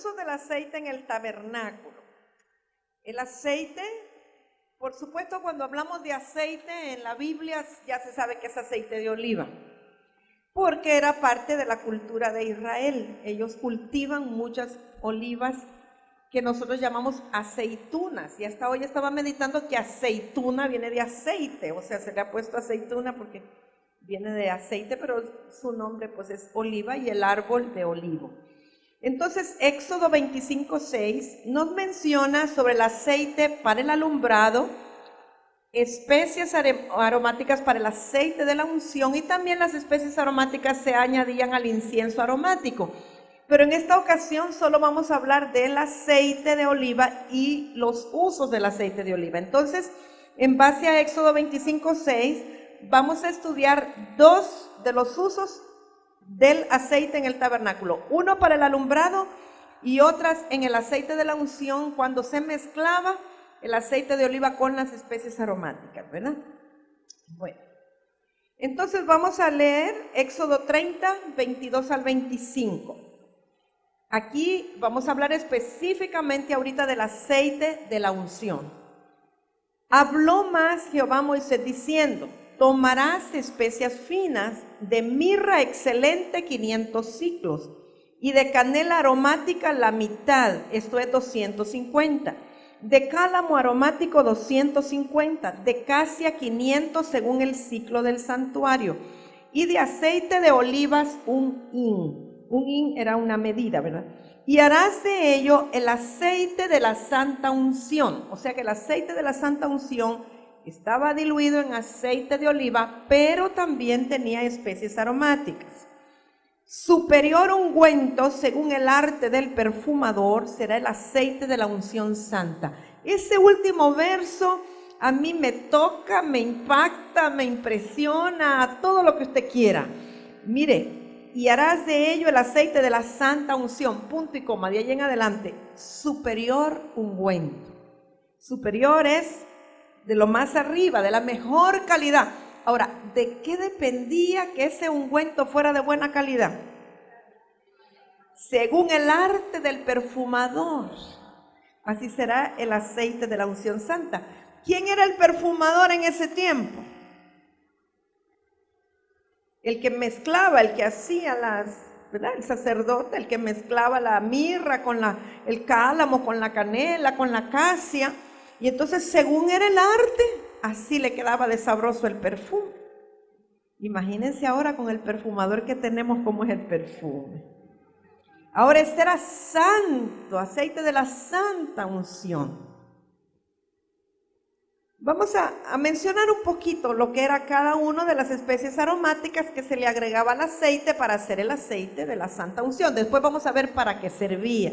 uso del aceite en el tabernáculo. El aceite, por supuesto, cuando hablamos de aceite en la Biblia ya se sabe que es aceite de oliva, porque era parte de la cultura de Israel. Ellos cultivan muchas olivas que nosotros llamamos aceitunas, y hasta hoy estaba meditando que aceituna viene de aceite, o sea, se le ha puesto aceituna porque viene de aceite, pero su nombre pues es oliva y el árbol de olivo. Entonces, Éxodo 25:6 nos menciona sobre el aceite para el alumbrado, especias aromáticas para el aceite de la unción, y también las especies aromáticas se añadían al incienso aromático. Pero en esta ocasión solo vamos a hablar del aceite de oliva y los usos del aceite de oliva. Entonces, en base a Éxodo 25:6, vamos a estudiar dos de los usos del aceite en el tabernáculo. Uno para el alumbrado y otras en el aceite de la unción, cuando se mezclaba el aceite de oliva con las especies aromáticas, ¿verdad? Bueno, entonces vamos a leer Éxodo 30, 22 al 25. Aquí vamos a hablar específicamente ahorita del aceite de la unción. Habló más Jehová a Moisés diciendo: tomarás especias finas, de mirra excelente 500 siclos, y de canela aromática la mitad, esto es 250, de cálamo aromático 250, de casia 500 según el ciclo del santuario, y de aceite de olivas un hin. Un hin era una medida, ¿verdad? Y harás de ello el aceite de la santa unción. O sea que el aceite de la santa unción estaba diluido en aceite de oliva, pero también tenía especies aromáticas. Superior ungüento, según el arte del perfumador, será el aceite de la unción santa. Ese último verso a mí me toca, me impacta, me impresiona, todo lo que usted quiera. Mire, y harás de ello el aceite de la santa unción, punto y coma, de ahí en adelante, superior ungüento. Superior es de lo más arriba, de la mejor calidad. Ahora, ¿de qué dependía que ese ungüento fuera de buena calidad? Según el arte del perfumador, así será el aceite de la unción santa. ¿Quién era el perfumador en ese tiempo? El que mezclaba, el que hacía ¿verdad? El sacerdote, el que mezclaba la mirra con el cálamo, con la canela, con la casia. Y entonces, según era el arte, así le quedaba de sabroso el perfume. Imagínense ahora con el perfumador que tenemos, cómo es el perfume. Ahora este era santo, aceite de la santa unción. Vamos a mencionar un poquito lo que era cada una de las especies aromáticas que se le agregaba al aceite para hacer el aceite de la santa unción. Después vamos a ver para qué servía.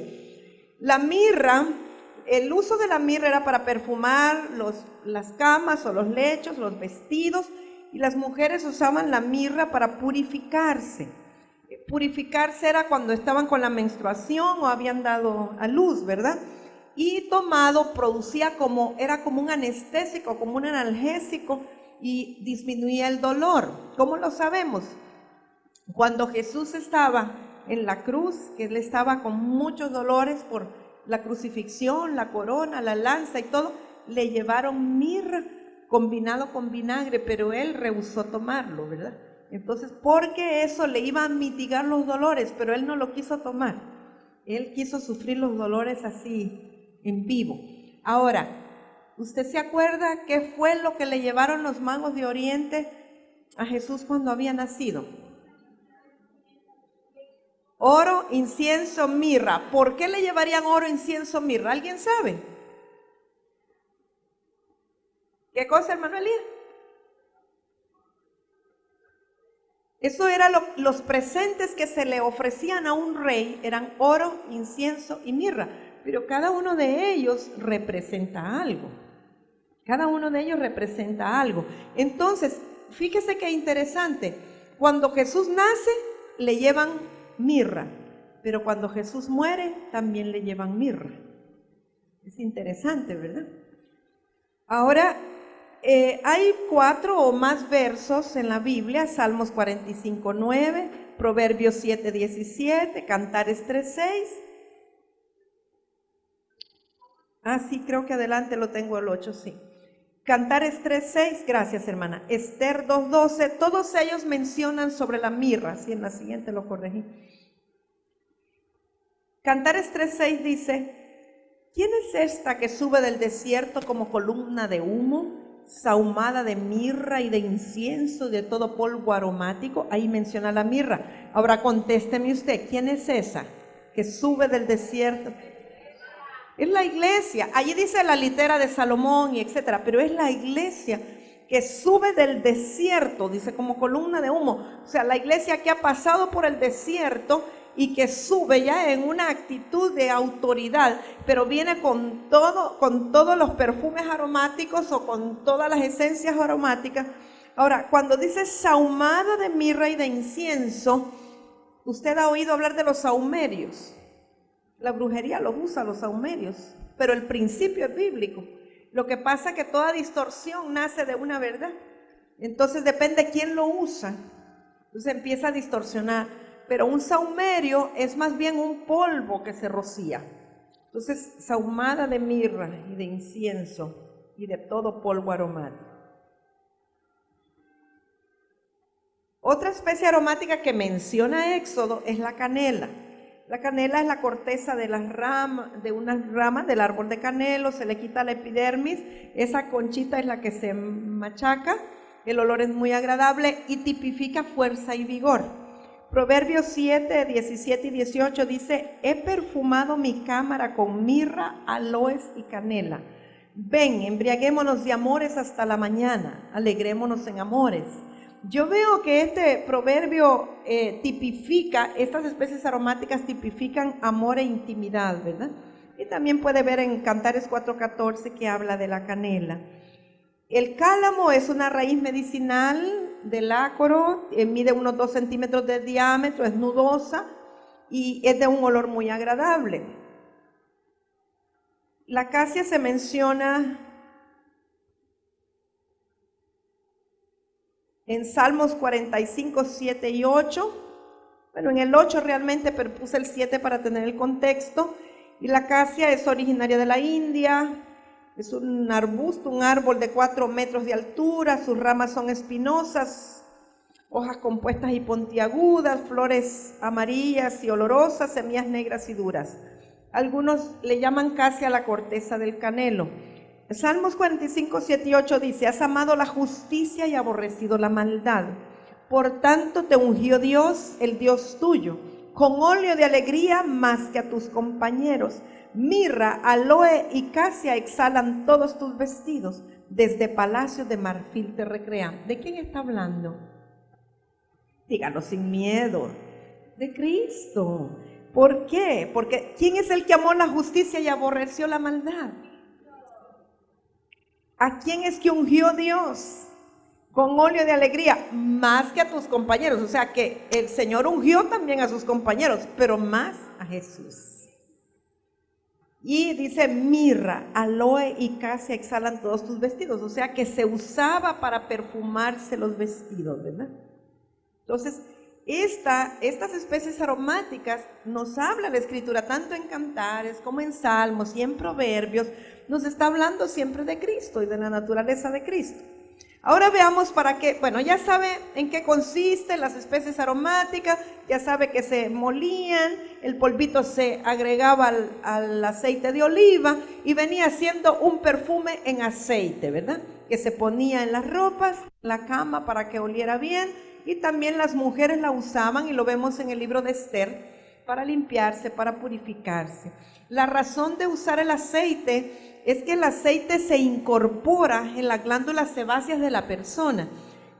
La mirra, el uso de la mirra era para perfumar las camas o los lechos, los vestidos, y las mujeres usaban la mirra para purificarse. Purificarse era cuando estaban con la menstruación o habían dado a luz, ¿verdad? Y tomado era como un anestésico, como un analgésico, y disminuía el dolor. ¿Cómo lo sabemos? Cuando Jesús estaba en la cruz, que él estaba con muchos dolores por la crucifixión, la corona, la lanza y todo, le llevaron mirra combinado con vinagre, pero él rehusó tomarlo, ¿verdad? Entonces, porque eso le iba a mitigar los dolores, pero él no lo quiso tomar. Él quiso sufrir los dolores así, en vivo. Ahora, ¿usted se acuerda qué fue lo que le llevaron los magos de Oriente a Jesús cuando había nacido? Oro, incienso, mirra. ¿Por qué le llevarían oro, incienso, mirra? ¿Alguien sabe? ¿Qué cosa, hermano Elías? Eso eran los presentes que se le ofrecían a un rey, eran oro, incienso y mirra. Pero cada uno de ellos representa algo. Cada uno de ellos representa algo. Entonces, fíjese qué interesante. Cuando Jesús nace, le llevan mirra. Pero cuando Jesús muere, también le llevan mirra. Es interesante, ¿verdad? Ahora, hay 4 o más versos en la Biblia: Salmos 45:9, Proverbios 7:17, Cantares 3:6. Ah, sí, creo que adelante lo tengo el 8, sí. Cantares 3:6, gracias hermana. Esther 2:12, todos ellos mencionan sobre la mirra, sí, en la siguiente lo corregí. Cantares 3:6 dice, ¿quién es esta que sube del desierto como columna de humo, sahumada de mirra y de incienso y de todo polvo aromático? Ahí menciona la mirra. Ahora contésteme usted, ¿quién es esa que sube del desierto? Es la iglesia. Allí dice la litera de Salomón y etcétera, pero es la iglesia que sube del desierto, dice como columna de humo. O sea, la iglesia que ha pasado por el desierto y que sube ya en una actitud de autoridad, pero viene con todos los perfumes aromáticos o con todas las esencias aromáticas. Ahora, cuando dice sahumada de mirra y de incienso, usted ha oído hablar de los sahumerios. La brujería los usa, los sahumerios, pero el principio es bíblico. Lo que pasa es que toda distorsión nace de una verdad. Entonces depende quién lo usa. Entonces empieza a distorsionar. Pero un sahumerio es más bien un polvo que se rocía. Entonces, sahumada de mirra y de incienso y de todo polvo aromático. Otra especie aromática que menciona Éxodo es la canela. La canela es la corteza de las ramas, de unas ramas del árbol de canelo, se le quita la epidermis, esa conchita es la que se machaca, el olor es muy agradable y tipifica fuerza y vigor. Proverbios 7, 17 y 18 dice, he perfumado mi cámara con mirra, aloes y canela. Ven, embriaguémonos de amores hasta la mañana, alegrémonos en amores. Yo veo que este proverbio tipifica, estas especies aromáticas tipifican amor e intimidad, ¿verdad? Y también puede ver en Cantares 4:14 que habla de la canela. El cálamo es una raíz medicinal del ácoro, mide unos 2 centímetros de diámetro, es nudosa y es de un olor muy agradable. La acacia se menciona en Salmos 45, 7 y 8. Bueno, en el 8 realmente, pero puse el 7 para tener el contexto. Y la acacia es originaria de la India. Es un arbusto, un árbol de 4 metros de altura. Sus ramas son espinosas, hojas compuestas y puntiagudas, flores amarillas y olorosas, semillas negras y duras. Algunos le llaman casi a la corteza del canelo. Salmos 45, 7 y 8 dice, has amado la justicia y aborrecido la maldad. Por tanto te ungió Dios, el Dios tuyo, con óleo de alegría más que a tus compañeros. Mirra, aloe y casia exhalan todos tus vestidos. Desde palacios de marfil te recrean. ¿De quién está hablando? Dígalo sin miedo. De Cristo. ¿Por qué? Porque ¿quién es el que amó la justicia y aborreció la maldad? ¿A quién es que ungió Dios? Con óleo de alegría, más que a tus compañeros. O sea que el Señor ungió también a sus compañeros, pero más a Jesús. Y dice mirra, aloe y casia exhalan todos tus vestidos. O sea que se usaba para perfumarse los vestidos, ¿verdad? Entonces, estas especies aromáticas nos habla la Escritura, tanto en Cantares como en Salmos y en Proverbios, nos está hablando siempre de Cristo y de la naturaleza de Cristo. Ahora veamos para qué, bueno, ya sabe en qué consisten las especies aromáticas, ya sabe que se molían, el polvito se agregaba al aceite de oliva y venía siendo un perfume en aceite, ¿verdad? Que se ponía en las ropas, la cama para que oliera bien. Y también las mujeres la usaban, y lo vemos en el libro de Esther, para limpiarse, para purificarse. La razón de usar el aceite es que el aceite se incorpora en las glándulas sebáceas de la persona.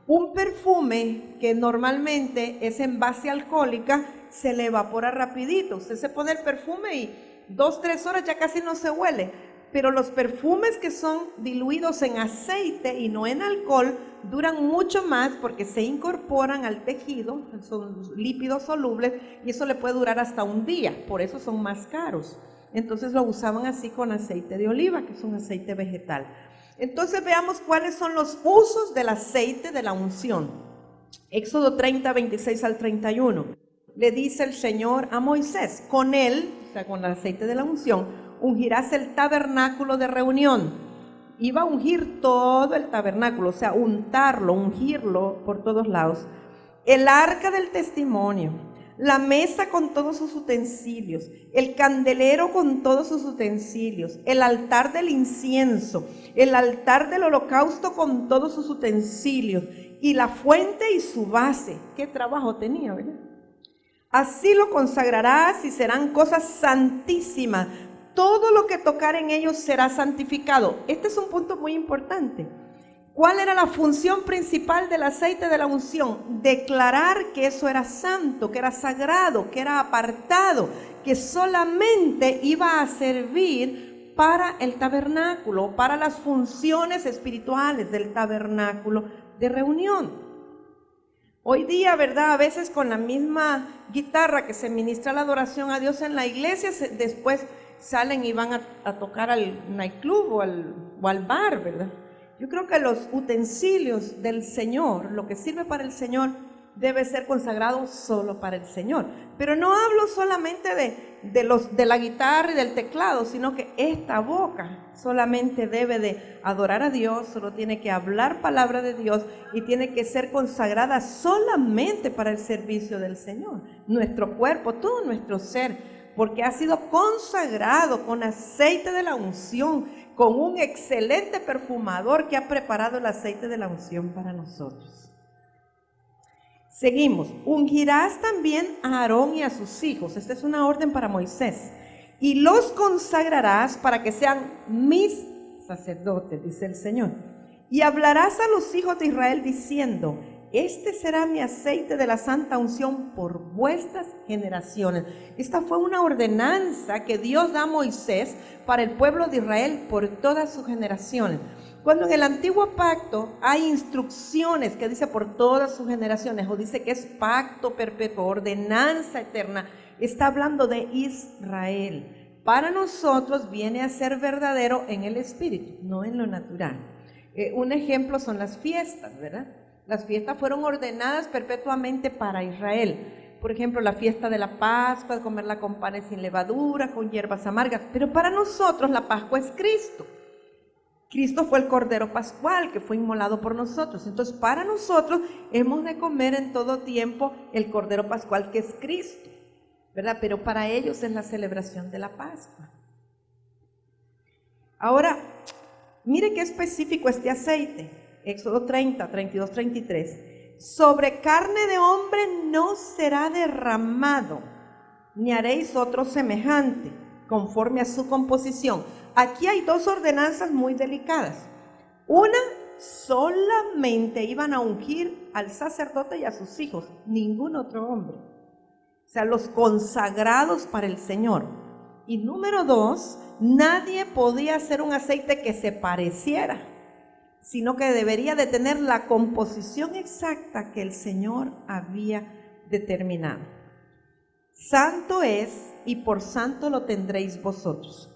Un perfume que normalmente es en base alcohólica se le evapora rapidito. Usted se pone el perfume y 2-3 horas ya casi no se huele. Pero los perfumes que son diluidos en aceite y no en alcohol duran mucho más porque se incorporan al tejido, son lípidos solubles y eso le puede durar hasta un día, por eso son más caros. Entonces lo usaban así con aceite de oliva, que es un aceite vegetal. Entonces veamos cuáles son los usos del aceite de la unción. Éxodo 30, 26 al 31. Le dice el Señor a Moisés, con él, o sea con el aceite de la unción, ungirás el tabernáculo de reunión. Iba a ungir todo el tabernáculo, o sea, untarlo, ungirlo por todos lados. El arca del testimonio, la mesa con todos sus utensilios, el candelero con todos sus utensilios, el altar del incienso, el altar del holocausto con todos sus utensilios, y la fuente y su base. Qué trabajo tenía, ¿verdad? Así lo consagrarás y serán cosas santísimas. Todo lo que tocar en ellos será santificado. Este es un punto muy importante. ¿Cuál era la función principal del aceite de la unción? Declarar que eso era santo, que era sagrado, que era apartado, que solamente iba a servir para el tabernáculo, para las funciones espirituales del tabernáculo de reunión. Hoy día, ¿verdad? A veces con la misma guitarra que se ministra la adoración a Dios en la iglesia, después salen y van a tocar al nightclub o al bar, ¿verdad? Yo creo que los utensilios del Señor, lo que sirve para el Señor, debe ser consagrado solo para el Señor. Pero no hablo solamente de la guitarra y del teclado, sino que esta boca solamente debe de adorar a Dios, solo tiene que hablar palabra de Dios y tiene que ser consagrada solamente para el servicio del Señor. Nuestro cuerpo, todo nuestro ser, porque ha sido consagrado con aceite de la unción, con un excelente perfumador que ha preparado el aceite de la unción para nosotros. Seguimos. Ungirás también a Aarón y a sus hijos. Esta es una orden para Moisés. Y los consagrarás para que sean mis sacerdotes, dice el Señor. Y hablarás a los hijos de Israel diciendo: este será mi aceite de la santa unción por vuestras generaciones. Esta fue una ordenanza que Dios da a Moisés para el pueblo de Israel por todas sus generaciones. Cuando en el antiguo pacto hay instrucciones que dice por todas sus generaciones, o dice que es pacto perpetuo, ordenanza eterna, está hablando de Israel. Para nosotros viene a ser verdadero en el espíritu, no en lo natural. Un ejemplo son las fiestas, ¿verdad? Las fiestas fueron ordenadas perpetuamente para Israel. Por ejemplo, la fiesta de la Pascua, comerla con panes sin levadura, con hierbas amargas. Pero para nosotros la Pascua es Cristo. Cristo fue el Cordero Pascual que fue inmolado por nosotros. Entonces, para nosotros hemos de comer en todo tiempo el Cordero Pascual que es Cristo, ¿verdad? Pero para ellos es la celebración de la Pascua. Ahora, mire qué específico este aceite. Éxodo 30, 32, 33. Sobre carne de hombre no será derramado, ni haréis otro semejante, conforme a su composición. Aquí hay dos ordenanzas muy delicadas. Una, solamente iban a ungir al sacerdote y a sus hijos, ningún otro hombre. O sea, los consagrados para el Señor. Y número dos, nadie podía hacer un aceite que se pareciera, sino que debería de tener la composición exacta que el Señor había determinado. Santo es, y por santo lo tendréis vosotros.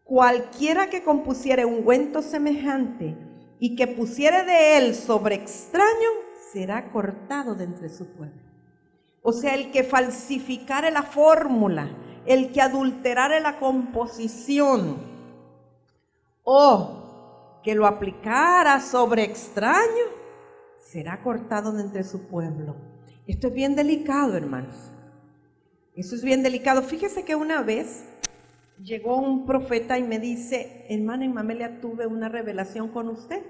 Cualquiera que compusiere ungüento semejante y que pusiere de él sobre extraño, será cortado de entre su pueblo. O sea, el que falsificare la fórmula, el que adulterare la composición, o que lo aplicara sobre extraño, será cortado de entre su pueblo. Esto es bien delicado, hermanos. Eso es bien delicado. Fíjese que una vez llegó un profeta y me dice: hermana Imamelia, tuve una revelación con usted.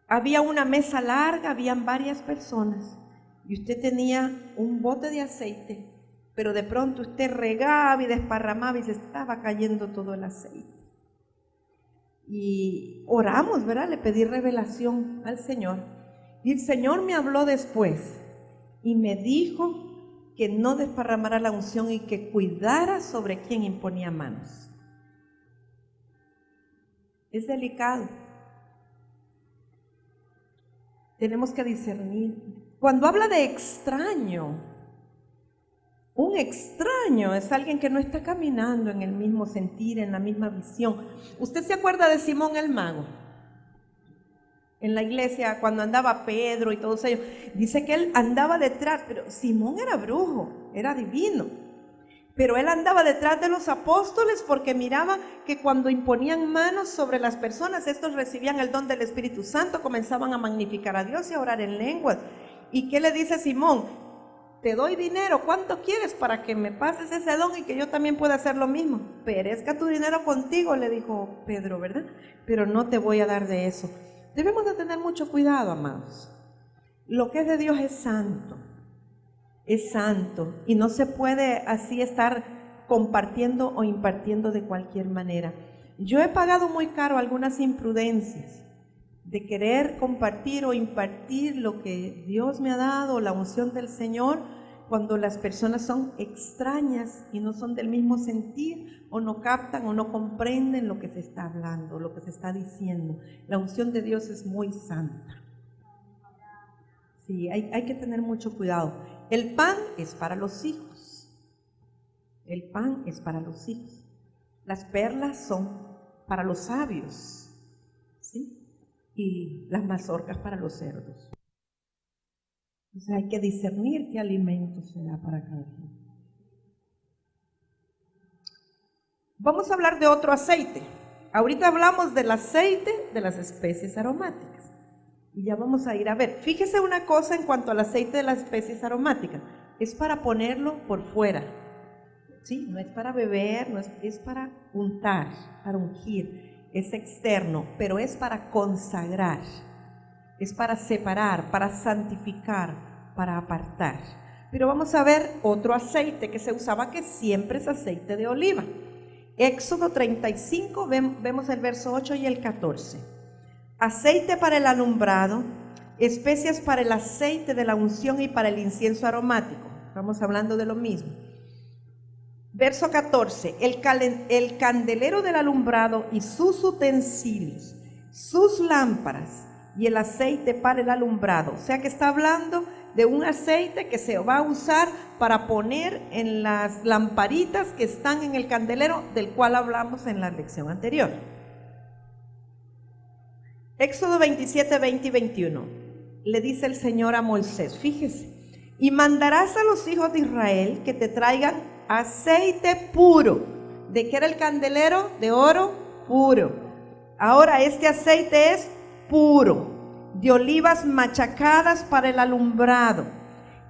Había una mesa larga, habían varias personas, y usted tenía un bote de aceite, pero de pronto usted regaba y desparramaba y se estaba cayendo todo el aceite. Y oramos, ¿verdad? Le pedí revelación al Señor. Y el Señor me habló después y me dijo que no desparramara la unción y que cuidara sobre quien imponía manos. Es delicado. Tenemos que discernir. Cuando habla de extraño, un extraño es alguien que no está caminando en el mismo sentir, en la misma visión. ¿Usted se acuerda de Simón el mago? En la iglesia, cuando andaba Pedro y todos ellos, dice que él andaba detrás, pero Simón era brujo, era divino. Pero él andaba detrás de los apóstoles porque miraba que cuando imponían manos sobre las personas, estos recibían el don del Espíritu Santo, comenzaban a magnificar a Dios y a orar en lenguas. ¿Y qué le dice Simón? Te doy dinero, ¿cuánto quieres para que me pases ese don y que yo también pueda hacer lo mismo? Perezca tu dinero contigo, le dijo Pedro, ¿verdad? Pero no te voy a dar de eso. Debemos de tener mucho cuidado, amados. Lo que es de Dios es santo y no se puede así estar compartiendo o impartiendo de cualquier manera. Yo he pagado muy caro algunas imprudencias de querer compartir o impartir lo que Dios me ha dado, la unción del Señor, cuando las personas son extrañas y no son del mismo sentir, o no captan o no comprenden lo que se está hablando, lo que se está diciendo. La unción de Dios es muy santa. Sí, hay que tener mucho cuidado. El pan es para los hijos. El pan es para los hijos. Las perlas son para los sabios, ¿sí? Y las mazorcas para los cerdos. O sea, hay que discernir qué alimento será para cada quien. Vamos a hablar de otro aceite. Ahorita hablamos del aceite de las especies aromáticas. Y ya vamos a ir a ver. Fíjese una cosa en cuanto al aceite de las especies aromáticas. Es para ponerlo por fuera. ¿Sí? No es para beber, es para untar, para ungir. Es externo, pero es para consagrar. Es para separar, para santificar, para apartar. Pero vamos a ver otro aceite que se usaba, que siempre es aceite de oliva. Éxodo 35, vemos el verso 8 y el 14. Aceite para el alumbrado, especias para el aceite de la unción y para el incienso aromático. Estamos hablando de lo mismo. Verso 14, el candelero del alumbrado y sus utensilios, sus lámparas y el aceite para el alumbrado. O sea que está hablando de un aceite que se va a usar para poner en las lamparitas que están en el candelero, del cual hablamos en la lección anterior. Éxodo 27, 20 y 21. Le dice el Señor a Moisés, fíjese, y mandarás a los hijos de Israel que te traigan aceite puro. ¿De qué era el candelero? De oro puro. Ahora este aceite es puro, de olivas machacadas para el alumbrado.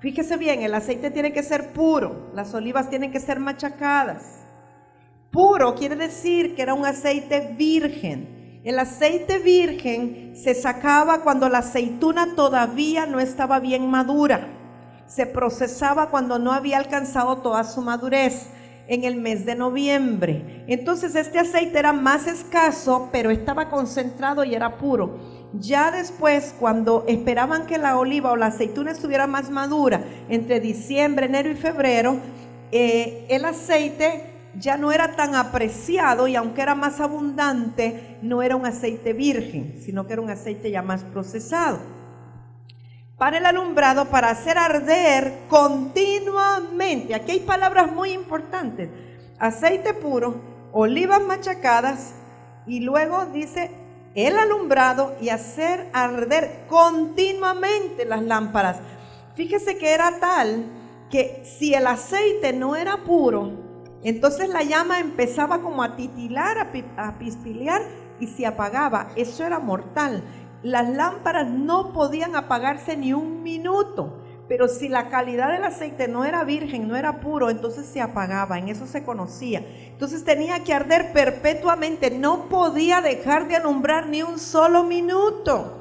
Fíjese bien, el aceite tiene que ser puro, las olivas tienen que ser machacadas. Puro quiere decir que era un aceite virgen. El aceite virgen se sacaba cuando la aceituna todavía no estaba bien madura. Se procesaba cuando no había alcanzado toda su madurez, en el mes de noviembre. Entonces este aceite era más escaso, pero estaba concentrado y era puro. Ya después, cuando esperaban que la oliva o la aceituna estuviera más madura, entre diciembre, enero y febrero, el aceite ya no era tan apreciado, y aunque era más abundante, no era un aceite virgen, sino que era un aceite ya más procesado. Para el alumbrado, para hacer arder continuamente. Aquí hay palabras muy importantes. Aceite puro, olivas machacadas, y luego dice el alumbrado y hacer arder continuamente las lámparas. Fíjese que era tal que si el aceite no era puro, entonces la llama empezaba como a titilar, a pispilear, y se apagaba. Eso era mortal. Las lámparas no podían apagarse ni un minuto. Pero si la calidad del aceite no era virgen, no era puro, entonces se apagaba. En eso se conocía. Entonces tenía que arder perpetuamente. No podía dejar de alumbrar ni un solo minuto.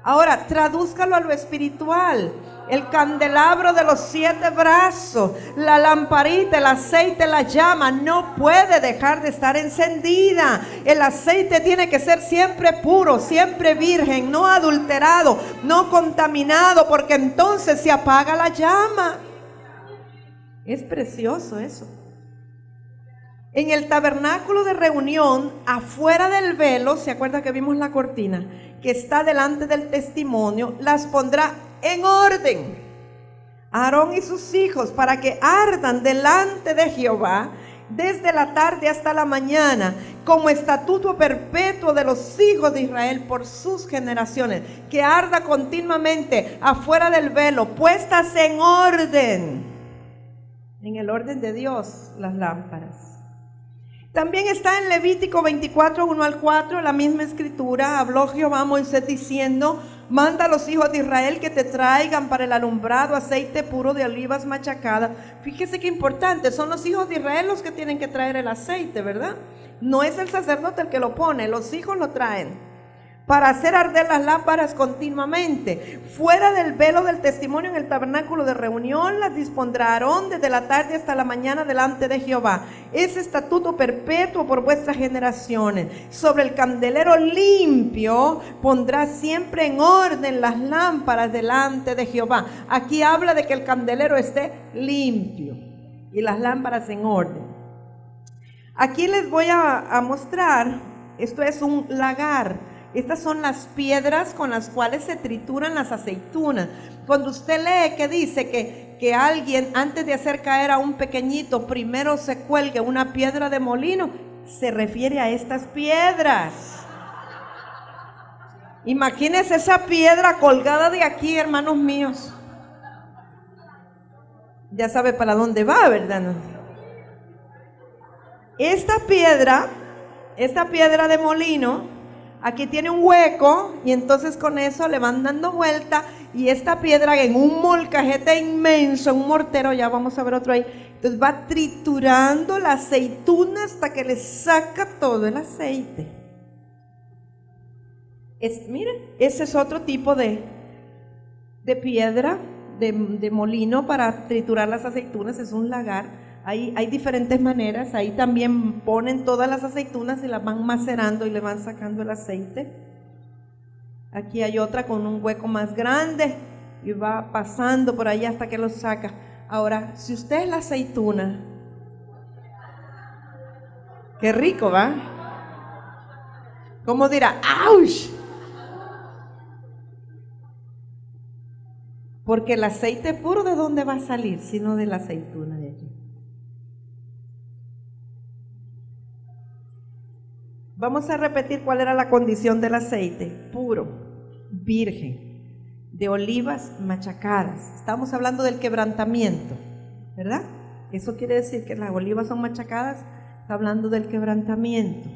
Ahora, tradúzcalo a lo espiritual. El candelabro de los 7 brazos, la lamparita, el aceite, la llama, no puede dejar de estar encendida. El aceite tiene que ser siempre puro, siempre virgen, no adulterado, no contaminado, porque entonces se apaga la llama. Es precioso eso. En el tabernáculo de reunión, afuera del velo, ¿se acuerda que vimos la cortina que está delante del testimonio? Las pondrá en orden Aarón y sus hijos, para que ardan delante de Jehová desde la tarde hasta la mañana, como estatuto perpetuo de los hijos de Israel por sus generaciones. Que arda continuamente afuera del velo, puestas en orden. en el orden de Dios, las lámparas. También está en Levítico 24, 1 al 4, la misma escritura. Habló Jehová a Moisés diciendo: manda a los hijos de Israel que te traigan para el alumbrado aceite puro de olivas machacadas. Fíjese qué importante, son los hijos de Israel los que tienen que traer el aceite, ¿verdad? No es el sacerdote el que lo pone, los hijos lo traen. Para hacer arder las lámparas continuamente. Fuera del velo del testimonio en el tabernáculo de reunión las dispondrá Aarón desde la tarde hasta la mañana delante de Jehová. Es estatuto perpetuo por vuestras generaciones. Sobre el candelero limpio pondrá siempre en orden las lámparas delante de Jehová. Aquí habla de que el candelero esté limpio y las lámparas en orden. Aquí les voy a mostrar, esto es un lagar. Estas son las piedras con las cuales se trituran las aceitunas. Cuando usted lee que dice que alguien antes de hacer caer a un pequeñito primero se cuelgue una piedra de molino, se refiere a estas piedras. Imagínense esa piedra colgada de aquí, hermanos míos. Ya sabe para dónde va, ¿verdad? Esta piedra de molino, aquí tiene un hueco y entonces con eso le van dando vuelta y esta piedra en un molcajete inmenso, un mortero, ya vamos a ver otro ahí, entonces va triturando la aceituna hasta que le saca todo el aceite. Miren, ese es otro tipo de piedra de molino para triturar las aceitunas, es un lagar. Hay diferentes maneras, ahí también ponen todas las aceitunas y las van macerando y le van sacando el aceite. Aquí hay otra con un hueco más grande y va pasando por ahí hasta que lo saca. Ahora, si usted es la aceituna, qué rico, ¿va? ¿Cómo dirá? ¡Auch! Porque el aceite puro, ¿de dónde va a salir? Sino de la aceituna de allí. Vamos a repetir cuál era la condición del aceite: puro, virgen, de olivas machacadas. Estamos hablando del quebrantamiento, ¿verdad? Eso quiere decir que las olivas son machacadas, está hablando del quebrantamiento.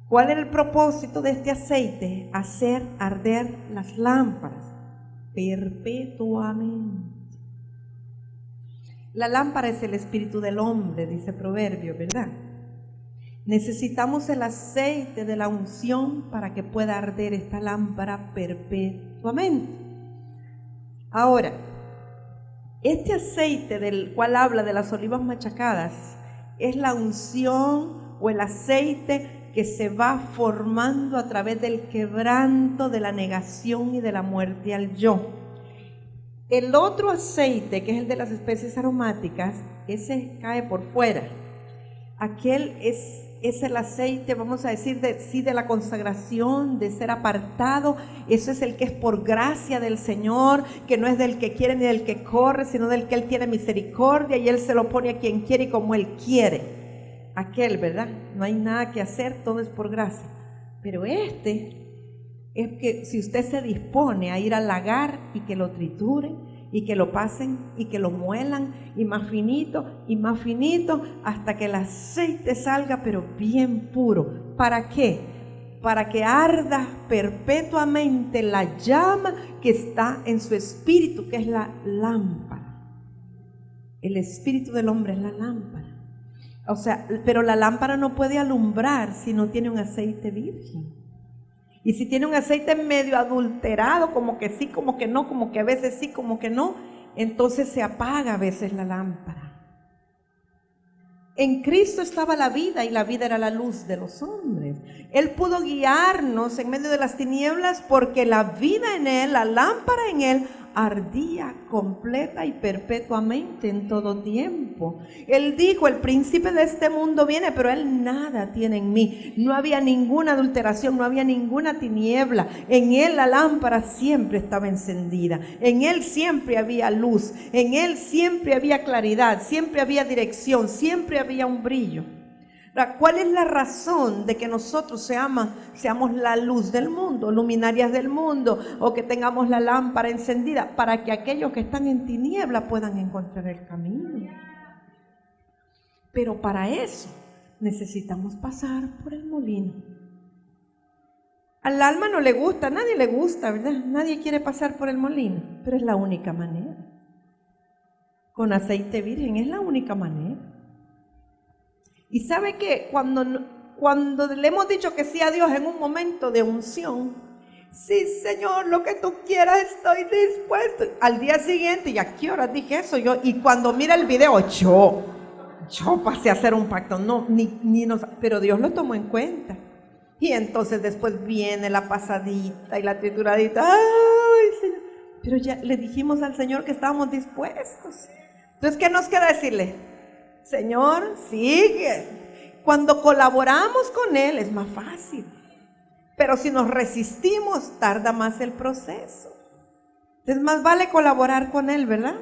¿Cuál era el propósito de este aceite? Hacer arder las lámparas perpetuamente. La lámpara es el espíritu del hombre, dice Proverbio, ¿verdad? Necesitamos el aceite de la unción para que pueda arder esta lámpara perpetuamente. Ahora, este aceite del cual habla de las olivas machacadas es la unción o el aceite que se va formando a través del quebranto, de la negación y de la muerte al yo. El otro aceite, que es el de las especies aromáticas, ese cae por fuera. Aquel es el aceite, vamos a decir, de la consagración, de ser apartado. Eso es el que es por gracia del Señor, que no es del que quiere ni del que corre, sino del que Él tiene misericordia y Él se lo pone a quien quiere y como Él quiere. Aquel, ¿verdad? No hay nada que hacer, todo es por gracia. Pero este es que si usted se dispone a ir al lagar y que lo trituren, y que lo pasen y que lo muelan y más finito hasta que el aceite salga pero bien puro. ¿Para qué? Para que arda perpetuamente la llama que está en su espíritu, que es la lámpara. El espíritu del hombre es la lámpara. O sea, pero la lámpara no puede alumbrar si no tiene un aceite virgen. Y si tiene un aceite medio adulterado, como que sí, como que no, como que a veces sí, como que no, entonces se apaga a veces la lámpara. En Cristo estaba la vida y la vida era la luz de los hombres. Él pudo guiarnos en medio de las tinieblas porque la vida en Él, la lámpara en Él, ardía completa y perpetuamente en todo tiempo. Él dijo: el príncipe de este mundo viene, pero él nada tiene en mí. No había ninguna adulteración, no había ninguna tiniebla. En Él la lámpara siempre estaba encendida. En Él siempre había luz. En Él siempre había claridad, siempre había dirección, siempre había un brillo. ¿Cuál es la razón de que nosotros seamos la luz del mundo, luminarias del mundo, o que tengamos la lámpara encendida? Para que aquellos que están en tiniebla puedan encontrar el camino. Pero para eso necesitamos pasar por el molino. Al alma no le gusta, a nadie le gusta, ¿verdad? Nadie quiere pasar por el molino, pero es la única manera. Con aceite virgen es la única manera. Y sabe que cuando le hemos dicho que sí a Dios en un momento de unción, sí, Señor, lo que tú quieras, estoy dispuesto. Al día siguiente, ¿y a qué horas dije eso? Y cuando mira el video, yo pasé a hacer un pacto, pero Dios lo tomó en cuenta. Y entonces después viene la pasadita y la trituradita. ¡Ay, Señor! Pero ya le dijimos al Señor que estábamos dispuestos. Entonces, ¿qué nos queda decirle? Señor, sigue. Cuando colaboramos con Él es más fácil. Pero si nos resistimos, tarda más el proceso. Entonces, más vale colaborar con Él, ¿verdad?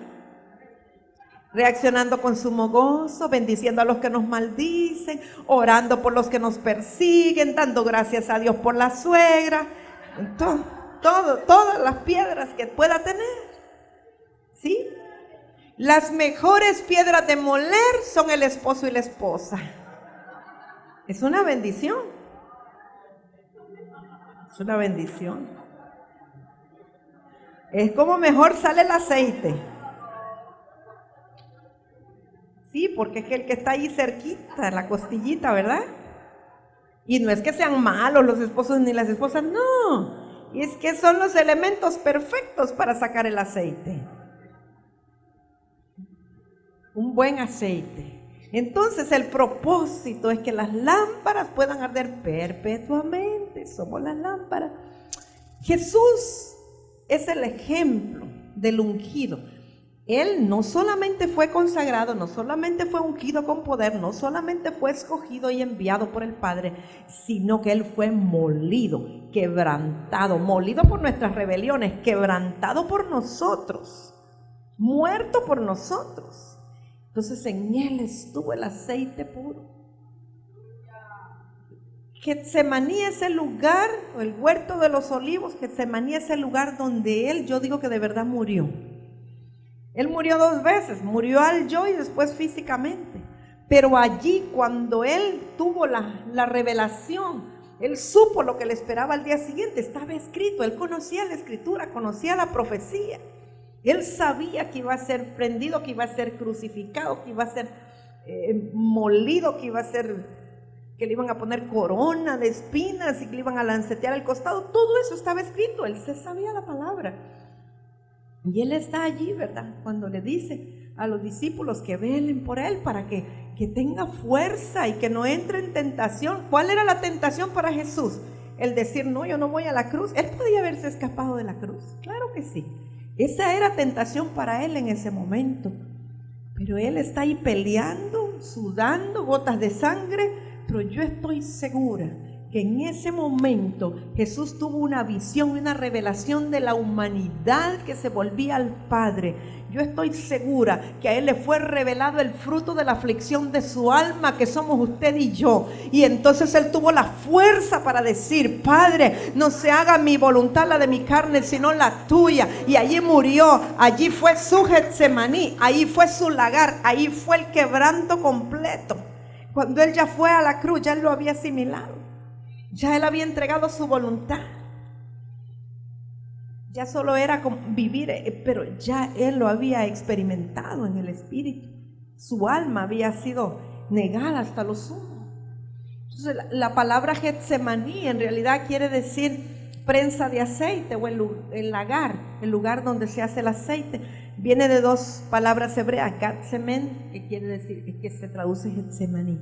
Reaccionando con sumo gozo, bendiciendo a los que nos maldicen, orando por los que nos persiguen, dando gracias a Dios por la suegra, todas las piedras que pueda tener, ¿sí? Las mejores piedras de moler son el esposo y la esposa. Es una bendición. Es una bendición. Es como mejor sale el aceite. Sí, porque es que el que está ahí cerquita, en la costillita, ¿verdad? Y no es que sean malos los esposos ni las esposas, no. Y es que son los elementos perfectos para sacar el aceite. Un buen aceite. Entonces el propósito es que las lámparas puedan arder perpetuamente. Somos las lámparas. Jesús es el ejemplo del ungido. Él no solamente fue consagrado, no solamente fue ungido con poder, no solamente fue escogido y enviado por el Padre, sino que Él fue molido, quebrantado, molido por nuestras rebeliones, quebrantado por nosotros, muerto por nosotros. Entonces en Él estuvo el aceite puro. Getsemaní es el lugar, o el huerto de los olivos, Getsemaní es el lugar donde Él, yo digo que de verdad murió. Él murió 2 veces, murió al yo y después físicamente. Pero allí, cuando Él tuvo la revelación, Él supo lo que le esperaba al día siguiente, estaba escrito. Él conocía la escritura, conocía la profecía. Él sabía que iba a ser prendido, que iba a ser crucificado, que iba a ser molido, que le iban a poner corona de espinas y que le iban a lancetear al costado. Todo eso estaba escrito, Él se sabía la palabra. Y Él está allí, ¿verdad? Cuando le dice a los discípulos que velen por Él para que tenga fuerza y que no entre en tentación. ¿Cuál era la tentación para Jesús? El decir, no, yo no voy a la cruz. Él podía haberse escapado de la cruz, claro que sí. Esa era tentación para Él en ese momento. Pero Él está ahí peleando, sudando, gotas de sangre. Pero yo estoy segura que en ese momento Jesús tuvo una visión, una revelación de la humanidad que se volvía al Padre. Yo estoy segura que a Él le fue revelado el fruto de la aflicción de su alma, que somos usted y yo. Y entonces Él tuvo la fuerza para decir, Padre, no se haga mi voluntad, la de mi carne, sino la tuya. Y allí murió, allí fue su Getsemaní, ahí fue su lagar, ahí fue el quebranto completo. Cuando Él ya fue a la cruz, ya Él lo había asimilado. Ya Él había entregado su voluntad. Ya solo era vivir, pero ya Él lo había experimentado en el Espíritu. Su alma había sido negada hasta lo sumo. Entonces la palabra Getsemaní en realidad quiere decir prensa de aceite, o el lagar, el lugar donde se hace el aceite. Viene de 2 palabras hebreas, Gatsemen, que quiere decir, que se traduce Getsemaní.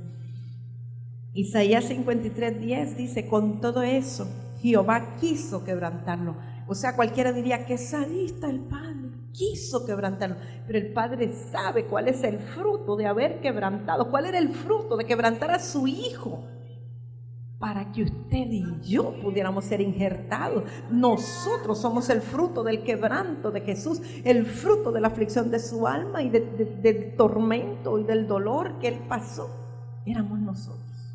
Isaías 53:10 dice, con todo eso Jehová quiso quebrantarlo. O sea, cualquiera diría que sadista el Padre, quiso quebrantarlo, pero el Padre sabe cuál es el fruto de haber quebrantado, cuál era el fruto de quebrantar a su Hijo, para que usted y yo pudiéramos ser injertados. Nosotros somos el fruto del quebranto de Jesús, el fruto de la aflicción de su alma y del tormento y del dolor que Él pasó. Éramos nosotros.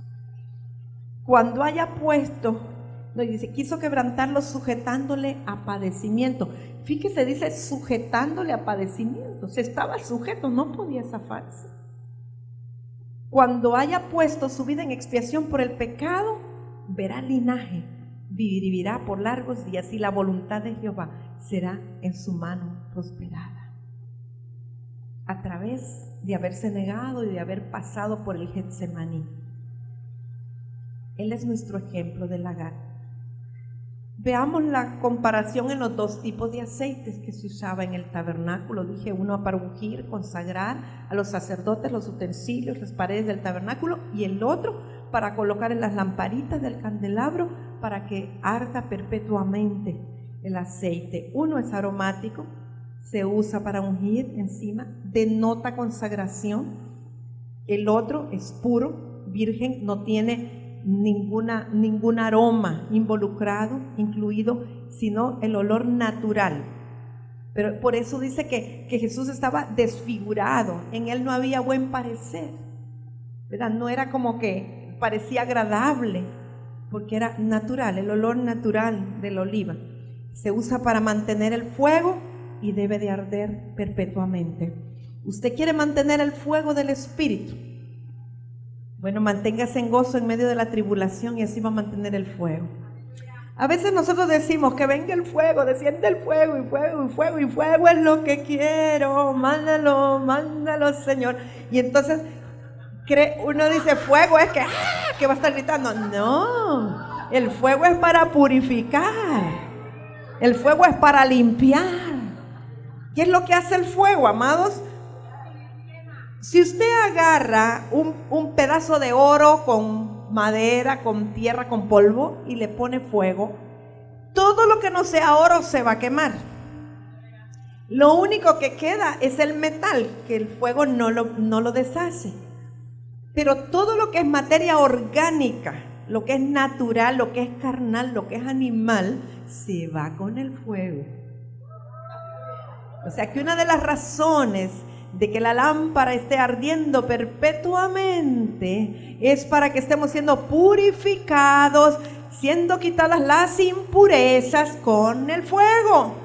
cuando haya puesto, no, dice, quiso quebrantarlo sujetándole a padecimiento. Fíjese, dice sujetándole a padecimiento. Se estaba sujeto, no podía zafarse. Cuando haya puesto su vida en expiación por el pecado, verá linaje, vivirá por largos días y la voluntad de Jehová será en su mano prosperada. A través de haberse negado y de haber pasado por el Getsemaní. Él es nuestro ejemplo del lagar. Veamos la comparación en los dos tipos de aceites que se usaba en el tabernáculo. Dije, uno para ungir, consagrar a los sacerdotes, los utensilios, las paredes del tabernáculo, y el otro para colocar en las lamparitas del candelabro para que arda perpetuamente el aceite. Uno es aromático, se usa para ungir encima, denota consagración. El otro es puro, virgen, no tiene ningún aroma involucrado, incluido, sino el olor natural. Pero por eso dice que Jesús estaba desfigurado, en él no había buen parecer, ¿verdad? No era como que parecía agradable, porque era natural, el olor natural del oliva. Se usa para mantener el fuego y debe de arder perpetuamente. ¿Usted quiere mantener el fuego del Espíritu? Bueno, manténgase en gozo en medio de la tribulación y así va a mantener el fuego. A veces nosotros decimos que venga el fuego, desciende el fuego y fuego y fuego y fuego es lo que quiero, mándalo Señor. Y entonces uno dice fuego es que va a estar gritando. No, el fuego es para purificar, el fuego es para limpiar. ¿Qué es lo que hace el fuego, amados? Si usted agarra un pedazo de oro con madera, con tierra, con polvo y le pone fuego, todo lo que no sea oro se va a quemar. Lo único que queda es el metal, que el fuego no lo deshace. Pero todo lo que es materia orgánica, lo que es natural, lo que es carnal, lo que es animal, se va con el fuego. O sea que una de las razones de que la lámpara esté ardiendo perpetuamente es para que estemos siendo purificados, siendo quitadas las impurezas con el fuego.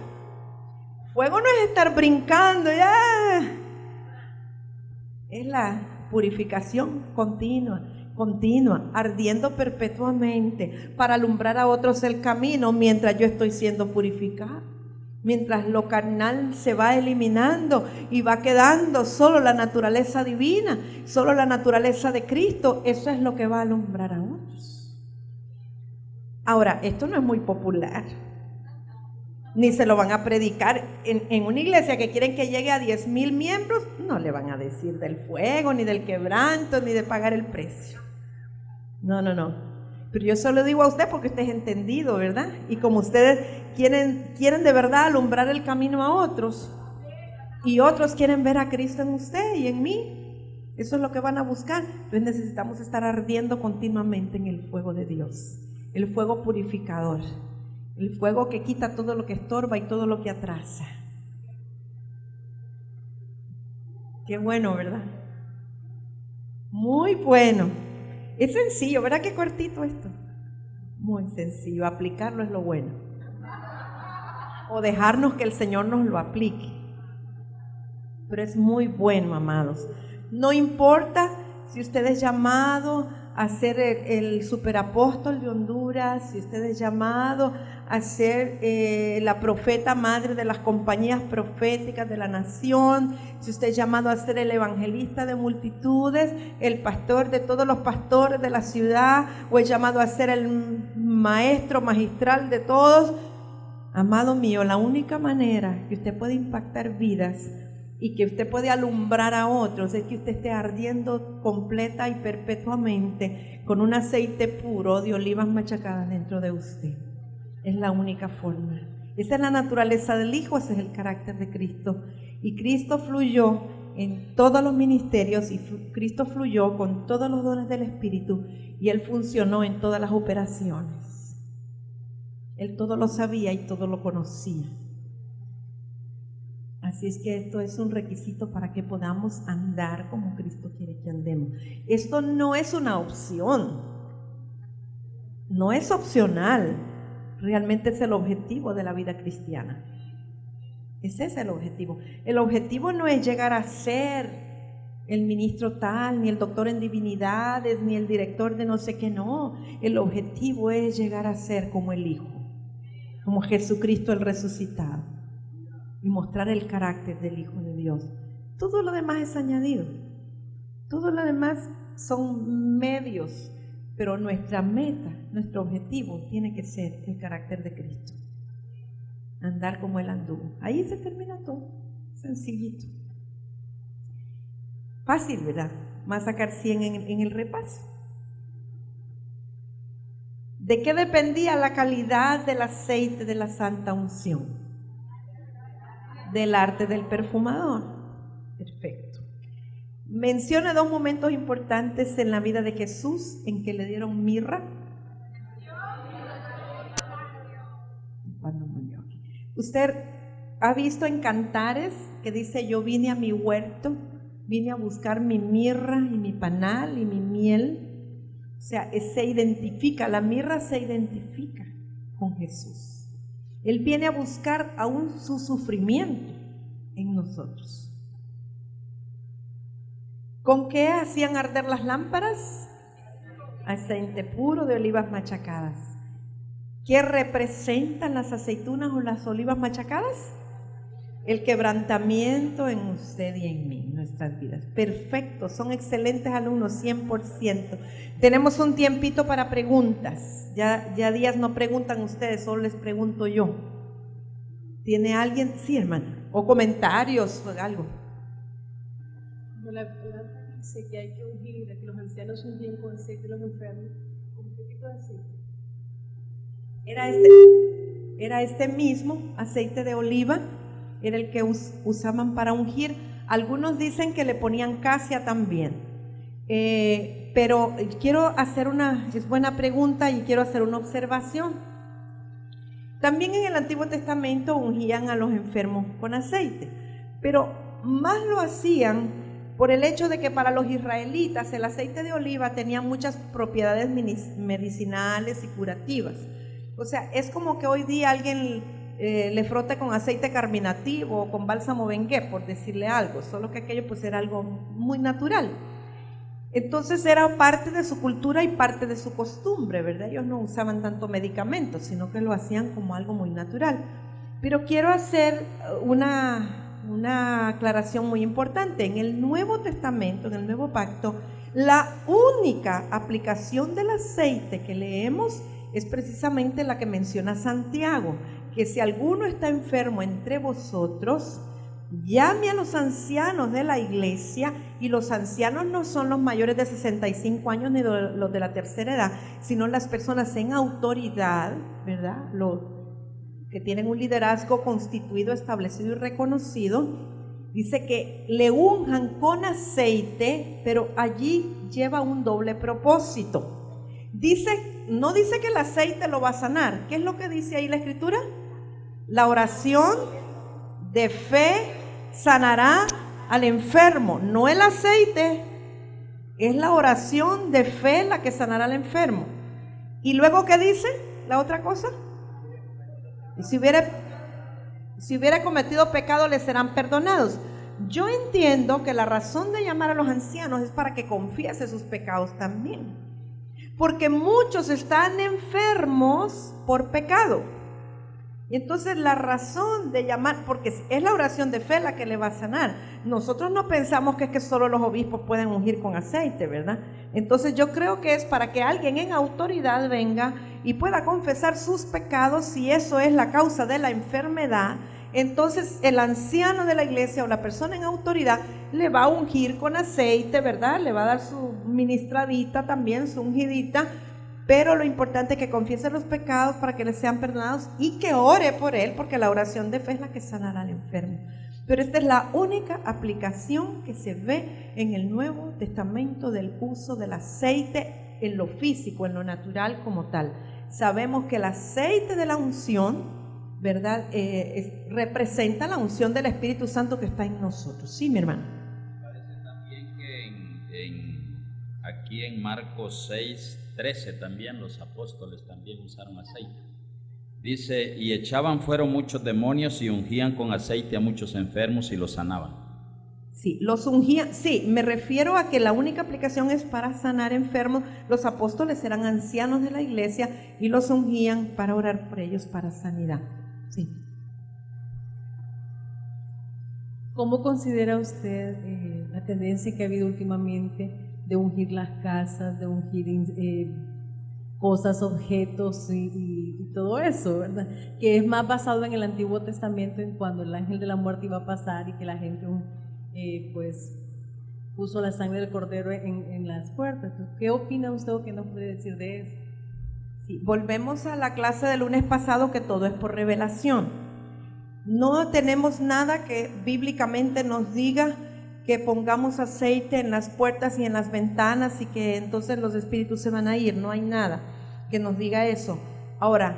Fuego no es estar brincando, ya. Es la purificación continua, ardiendo perpetuamente para alumbrar a otros el camino mientras yo estoy siendo purificado. Mientras lo carnal se va eliminando y va quedando solo la naturaleza divina, solo la naturaleza de Cristo, eso es lo que va a alumbrar a otros. Ahora, esto no es muy popular, ni se lo van a predicar en una iglesia que quieren que llegue a 10,000 miembros, no le van a decir del fuego, ni del quebranto, ni de pagar el precio. No. Pero yo solo digo a usted porque usted es entendido, ¿verdad? Y como ustedes quieren de verdad alumbrar el camino a otros, y otros quieren ver a Cristo en usted y en mí, eso es lo que van a buscar. Entonces necesitamos estar ardiendo continuamente en el fuego de Dios, el fuego purificador, el fuego que quita todo lo que estorba y todo lo que atrasa. Qué bueno, ¿verdad? Muy bueno. Es sencillo, ¿verdad? Qué cortito esto. Muy sencillo, aplicarlo es lo bueno. O dejarnos que el Señor nos lo aplique. Pero es muy bueno, amados. No importa si usted es llamado a ser el superapóstol de Honduras, si usted es llamado a ser la profeta madre de las compañías proféticas de la nación, si usted es llamado a ser el evangelista de multitudes, el pastor de todos los pastores de la ciudad, o es llamado a ser el maestro magistral de todos, amado mío, la única manera que usted puede impactar vidas y que usted puede alumbrar a otros es que usted esté ardiendo completa y perpetuamente con un aceite puro de olivas machacadas dentro de usted. Es la única forma. Esa es la naturaleza del Hijo, ese es el carácter de Cristo. Y Cristo fluyó en todos los ministerios, y Cristo fluyó con todos los dones del Espíritu, y Él funcionó en todas las operaciones. Él todo lo sabía y todo lo conocía. Así es que esto es un requisito para que podamos andar como Cristo quiere que andemos. Esto no es una opción. no es opcional, realmente es el objetivo de la vida cristiana. Ese es el objetivo. El objetivo no es llegar a ser el ministro tal, ni el doctor en divinidades, ni el director de no sé qué, no. El objetivo es llegar a ser como el Hijo, como Jesucristo el resucitado, y mostrar el carácter del Hijo de Dios. Todo lo demás es añadido. Todo lo demás son medios, pero nuestra meta, nuestro objetivo tiene que ser el carácter de Cristo. Andar como Él anduvo. Ahí se termina todo, sencillito. Fácil, ¿verdad? Más sacar 100 en el repaso. ¿De qué dependía la calidad del aceite de la santa unción? Del arte del perfumador. Perfecto. Menciona 2 momentos importantes en la vida de Jesús en que le dieron mirra. Cuando murió. Usted ha visto en Cantares que dice: yo vine a mi huerto, vine a buscar mi mirra y mi panal y mi miel. O sea, se identifica, la mirra se identifica con Jesús. Él viene a buscar aún su sufrimiento en nosotros. ¿Con qué hacían arder las lámparas? Aceite puro de olivas machacadas. ¿Qué representan las aceitunas o las olivas machacadas? El quebrantamiento en usted y en mí, en nuestras vidas. Perfecto, son excelentes alumnos, 100%. Tenemos un tiempito para preguntas. Ya días no preguntan ustedes, solo les pregunto yo. ¿Tiene alguien? Sí, hermana. O comentarios o algo. La palabra dice que hay que ungir, que los ancianos ungían con aceite a los enfermos. ¿Con qué tipo de aceite? Era este mismo aceite de oliva, era el que usaban para ungir. Algunos dicen que le ponían casia también, pero quiero hacer es buena pregunta y quiero hacer una observación. También en el Antiguo Testamento ungían a los enfermos con aceite, pero más lo hacían por el hecho de que para los israelitas el aceite de oliva tenía muchas propiedades medicinales y curativas. O sea, es como que hoy día alguien le frote con aceite carminativo o con bálsamo bengué, por decirle algo, solo que aquello pues era algo muy natural. Entonces era parte de su cultura y parte de su costumbre, ¿verdad? Ellos no usaban tanto medicamentos, sino que lo hacían como algo muy natural. Pero quiero hacer una aclaración muy importante. En el Nuevo Testamento, en el Nuevo Pacto, la única aplicación del aceite que leemos es precisamente la que menciona Santiago, que si alguno está enfermo entre vosotros, llame a los ancianos de la iglesia, y los ancianos no son los mayores de 65 años ni los de la tercera edad, sino las personas en autoridad, ¿verdad? Los que tienen un liderazgo constituido, establecido y reconocido. Dice que le unjan con aceite, pero allí lleva un doble propósito. No dice que el aceite lo va a sanar. ¿Qué es lo que dice ahí la Escritura? La oración de fe sanará al enfermo, no el aceite, es la oración de fe la que sanará al enfermo. Y luego, ¿qué dice la otra cosa? Y si hubiera cometido pecado, le serán perdonados. Yo entiendo que la razón de llamar a los ancianos es para que confiese sus pecados también, porque muchos están enfermos por pecado. Y entonces la razón de llamar, porque es la oración de fe la que le va a sanar. Nosotros no pensamos que es que solo los obispos pueden ungir con aceite, ¿verdad? Entonces yo creo que es para que alguien en autoridad venga y pueda confesar sus pecados. Si eso es la causa de la enfermedad, entonces el anciano de la iglesia o la persona en autoridad le va a ungir con aceite, ¿verdad? Le va a dar su ministradita también, su ungidita. Pero lo importante es que confiese los pecados para que les sean perdonados y que ore por él, porque la oración de fe es la que sanará al enfermo. Pero esta es la única aplicación que se ve en el Nuevo Testamento del uso del aceite en lo físico, en lo natural como tal. Sabemos que el aceite de la unción, ¿verdad? Representa la unción del Espíritu Santo que está en nosotros. Sí, mi hermano. Parece también que aquí en Marcos 6, 13 también, los apóstoles también usaron aceite. Dice, y echaban fuera muchos demonios y ungían con aceite a muchos enfermos y los sanaban. Sí, los ungían, sí, me refiero a que la única aplicación es para sanar enfermos. Los apóstoles eran ancianos de la iglesia y los ungían para orar por ellos para sanidad. Sí. ¿Cómo considera usted la tendencia que ha habido últimamente de ungir las casas, de ungir cosas, objetos y todo eso, ¿verdad? Que es más basado en el Antiguo Testamento, en cuando el ángel de la muerte iba a pasar y que la gente pues puso la sangre del cordero en las puertas. ¿Qué opina usted o qué nos puede decir de eso? Sí, volvemos a la clase del lunes pasado, que todo es por revelación. No tenemos nada que bíblicamente nos diga que pongamos aceite en las puertas y en las ventanas y que entonces los espíritus se van a ir. No hay nada que nos diga eso. Ahora,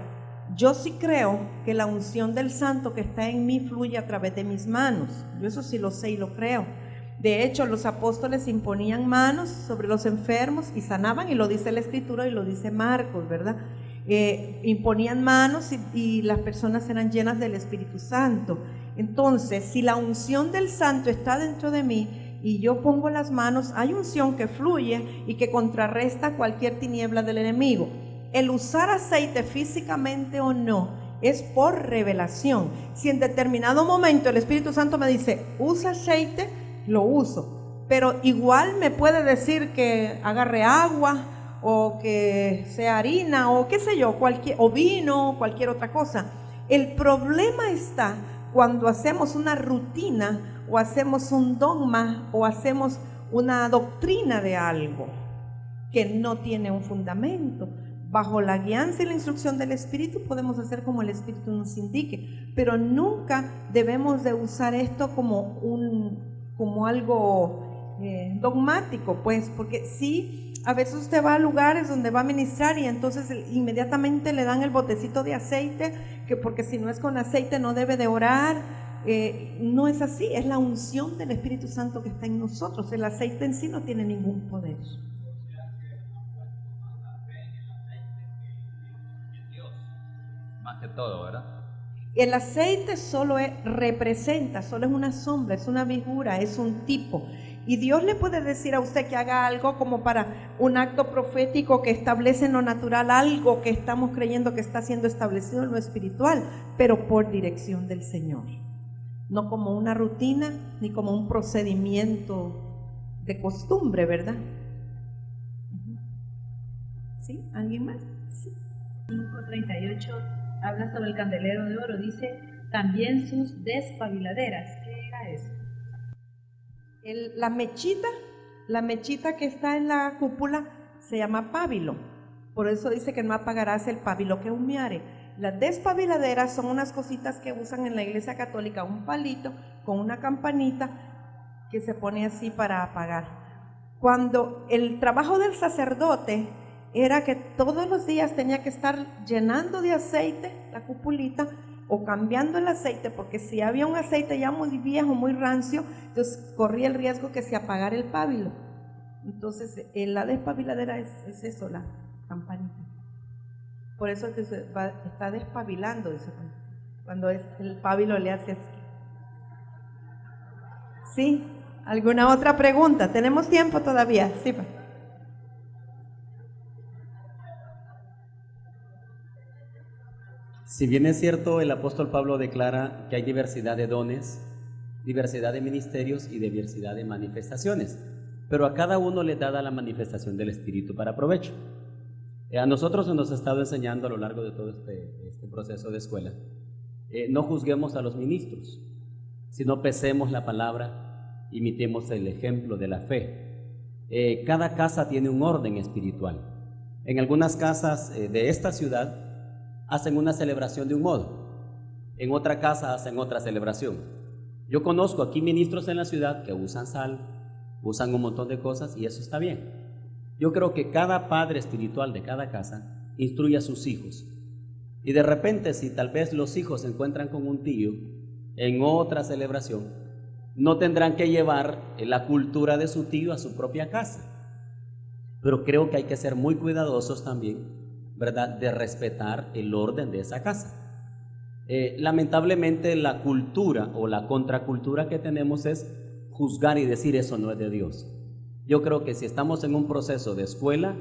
yo sí creo que la unción del santo que está en mí fluye a través de mis manos. Yo eso sí lo sé y lo creo. De hecho, los apóstoles imponían manos sobre los enfermos y sanaban, y lo dice la Escritura y lo dice Marcos, ¿verdad? Imponían manos y las personas eran llenas del Espíritu Santo. Entonces, si la unción del santo está dentro de mí y yo pongo las manos, hay unción que fluye y que contrarresta cualquier tiniebla del enemigo. El usar aceite físicamente o no es por revelación. Si en determinado momento el Espíritu Santo me dice, usa aceite, lo uso. Pero igual me puede decir que agarre agua o que sea harina o qué sé yo, o vino, cualquier otra cosa. El problema está cuando hacemos una rutina o hacemos un dogma o hacemos una doctrina de algo que no tiene un fundamento. Bajo la guianza y la instrucción del Espíritu podemos hacer como el Espíritu nos indique, pero nunca debemos de usar esto como algo dogmático, pues, porque sí, a veces usted va a lugares donde va a ministrar y entonces inmediatamente le dan el botecito de aceite, que porque si no es con aceite no debe de orar. No es así, es la unción del Espíritu Santo que está en nosotros. El aceite en sí no tiene ningún poder. Más que todo, ¿verdad? El aceite solo representa, solo es una sombra, es una figura, es un tipo. Y Dios le puede decir a usted que haga algo como para un acto profético que establece en lo natural algo que estamos creyendo que está siendo establecido en lo espiritual, pero por dirección del Señor. No como una rutina ni como un procedimiento de costumbre, ¿verdad? ¿Sí? ¿Alguien más? Sí. 5:38 habla sobre el candelero de oro, dice también sus despabiladeras. ¿Qué era eso? La mechita que está en la cúpula se llama pábilo. Por eso dice que no apagarás el pábilo que humeare. Las despabiladeras son unas cositas que usan en la iglesia católica, un palito con una campanita que se pone así para apagar. Cuando el trabajo del sacerdote era que todos los días tenía que estar llenando de aceite la cupulita o cambiando el aceite, porque si había un aceite ya muy viejo, muy rancio, entonces corría el riesgo que se apagara el pábilo. Entonces la despabiladera es eso, la campanita. Por eso es que está despabilando, dice, cuando el pábilo le hace así. ¿Sí? ¿Alguna otra pregunta? ¿Tenemos tiempo todavía? Sí, pa. Si bien es cierto, el apóstol Pablo declara que hay diversidad de dones, diversidad de ministerios y diversidad de manifestaciones, pero a cada uno le da la manifestación del Espíritu para provecho. A nosotros se nos ha estado enseñando a lo largo de todo este proceso de escuela, no juzguemos a los ministros, sino pesemos la palabra, imitemos el ejemplo de la fe. Cada casa tiene un orden espiritual. En algunas casas de esta ciudad hacen una celebración de un modo, en otra casa hacen otra celebración. Yo conozco aquí ministros en la ciudad que usan sal, usan un montón de cosas y eso está bien. Yo creo que cada padre espiritual de cada casa instruye a sus hijos. Y de repente, si tal vez los hijos se encuentran con un tío en otra celebración, no tendrán que llevar la cultura de su tío a su propia casa. pero creo que hay que ser muy cuidadosos también, ¿verdad?, de respetar el orden de esa casa. Lamentablemente la cultura o la contracultura que tenemos es juzgar y decir eso no es de Dios. Yo creo que si estamos en un proceso de escuela,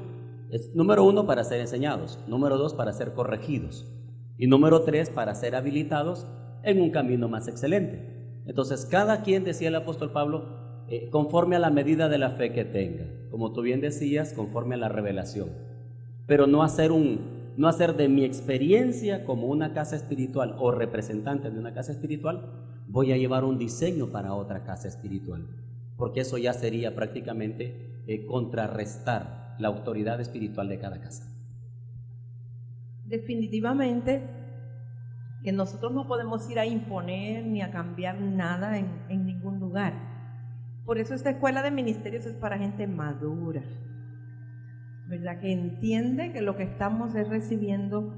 es número 1 para ser enseñados, número 2 para ser corregidos y número 3 para ser habilitados en un camino más excelente. Entonces cada quien, decía el apóstol Pablo, conforme a la medida de la fe que tenga, como tú bien decías, conforme a la revelación, pero no hacer de mi experiencia como una casa espiritual o representante de una casa espiritual, voy a llevar un diseño para otra casa espiritual, porque eso ya sería prácticamente contrarrestar la autoridad espiritual de cada casa. Definitivamente que nosotros no podemos ir a imponer ni a cambiar nada en ningún lugar. Por eso esta escuela de ministerios es para gente madura, ¿verdad? Que entiende que lo que estamos es recibiendo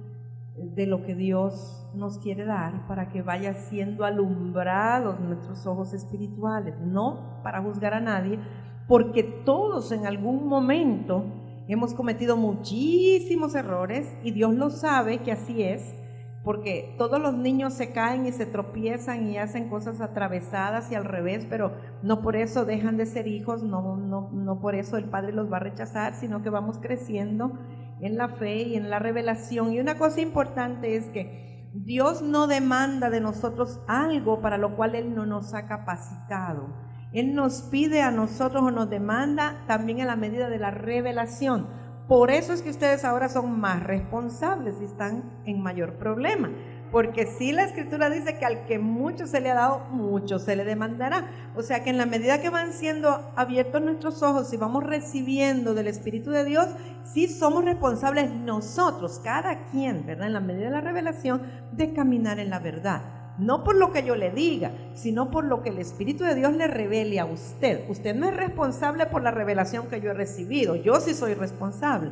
de lo que Dios nos quiere dar para que vaya siendo alumbrados nuestros ojos espirituales, no para juzgar a nadie, porque todos en algún momento hemos cometido muchísimos errores y Dios lo sabe que así es, porque todos los niños se caen y se tropiezan y hacen cosas atravesadas y al revés, pero no por eso dejan de ser hijos, no por eso el Padre los va a rechazar, sino que vamos creciendo en la fe y en la revelación. Y una cosa importante es que Dios no demanda de nosotros algo para lo cual Él no nos ha capacitado. Él nos pide a nosotros o nos demanda también a la medida de la revelación. Por eso es que ustedes ahora son más responsables y están en mayor problema. Porque sí, la Escritura dice que al que mucho se le ha dado, mucho se le demandará. O sea que en la medida que van siendo abiertos nuestros ojos y vamos recibiendo del Espíritu de Dios, sí somos responsables nosotros, cada quien, ¿verdad?, en la medida de la revelación, de caminar en la verdad. No por lo que yo le diga, sino por lo que el Espíritu de Dios le revele a usted. Usted no es responsable por la revelación que yo he recibido. Yo sí soy responsable,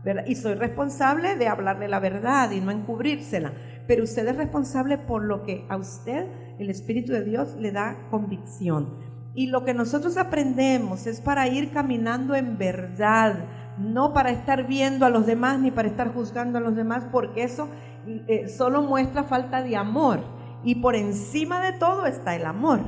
¿verdad? Y soy responsable de hablarle la verdad y no encubrírsela. Pero usted es responsable por lo que a usted el Espíritu de Dios le da convicción. Y lo que nosotros aprendemos es para ir caminando en verdad, no para estar viendo a los demás ni para estar juzgando a los demás, porque eso solo muestra falta de amor. Y por encima de todo está el amor,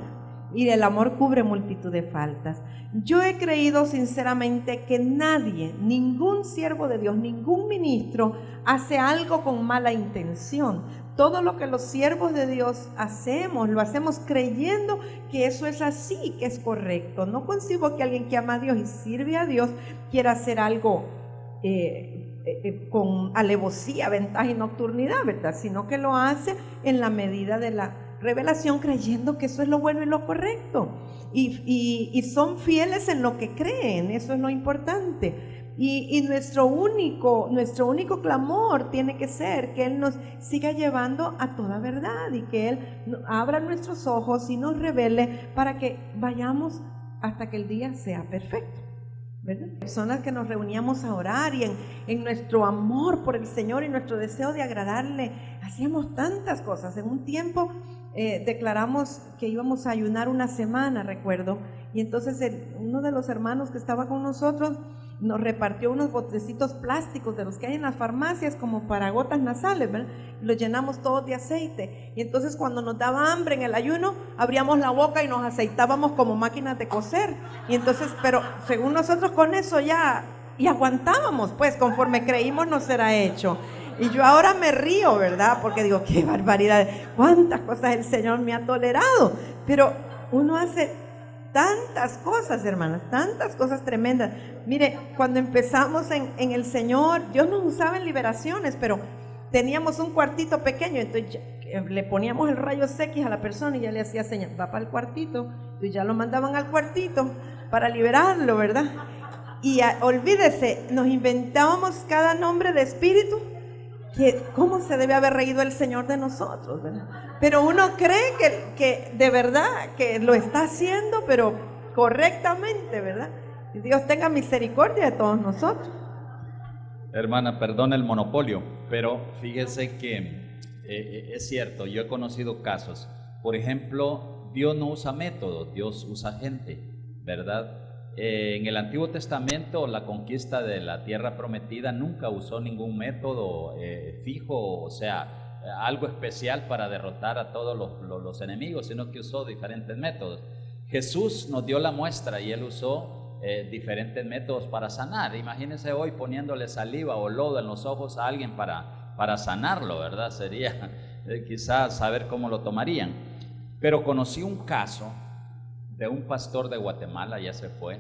y el amor cubre multitud de faltas. Yo he creído sinceramente que nadie, ningún siervo de Dios, ningún ministro hace algo con mala intención. Todo lo que los siervos de Dios hacemos, lo hacemos creyendo que eso es así, que es correcto. No concibo que alguien que ama a Dios y sirve a Dios quiera hacer algo con alevosía, ventaja y nocturnidad, ¿verdad? Sino que lo hace en la medida de la revelación, creyendo que eso es lo bueno y lo correcto. Y son fieles en lo que creen, eso es lo importante. Y nuestro único clamor tiene que ser que Él nos siga llevando a toda verdad y que Él abra nuestros ojos y nos revele para que vayamos hasta que el día sea perfecto, ¿verdad? Personas que nos reuníamos a orar y en nuestro amor por el Señor y nuestro deseo de agradarle, hacíamos tantas cosas. En un tiempo declaramos que íbamos a ayunar una semana, recuerdo, y entonces uno de los hermanos que estaba con nosotros nos repartió unos botecitos plásticos de los que hay en las farmacias como para gotas nasales, ¿verdad? Los llenamos todos de aceite y entonces cuando nos daba hambre en el ayuno abríamos la boca y nos aceitábamos como máquinas de coser, y entonces, pero según nosotros con eso ya y aguantábamos, pues conforme creímos nos será hecho. Y yo ahora me río, ¿verdad? Porque digo, qué barbaridad, cuántas cosas el Señor me ha tolerado, pero uno hace tantas cosas, hermanas, tantas cosas tremendas. Mire, cuando empezamos en el Señor, Dios nos usaba en liberaciones, pero teníamos un cuartito pequeño, entonces le poníamos el rayo X a la persona y ya le hacía señal, va para el cuartito, y ya lo mandaban al cuartito para liberarlo, ¿verdad? Y olvídese, nos inventábamos cada nombre de espíritu, que cómo se debe haber reído el Señor de nosotros, ¿verdad? Pero uno cree que de verdad que lo está haciendo, pero correctamente, ¿verdad? Y Dios tenga misericordia de todos nosotros. Hermana, perdona el monopolio, pero fíjese que es cierto, yo he conocido casos. Por ejemplo, Dios no usa métodos, Dios usa gente, ¿verdad? En el Antiguo Testamento, la conquista de la tierra prometida nunca usó ningún método fijo, o sea, algo especial para derrotar a todos los enemigos, sino que usó diferentes métodos. Jesús nos dio la muestra y Él usó diferentes métodos para sanar. Imagínense hoy poniéndole saliva o lodo en los ojos a alguien para sanarlo, ¿verdad? Sería quizás saber cómo lo tomarían. Pero conocí un caso de un pastor de Guatemala, ya se fue.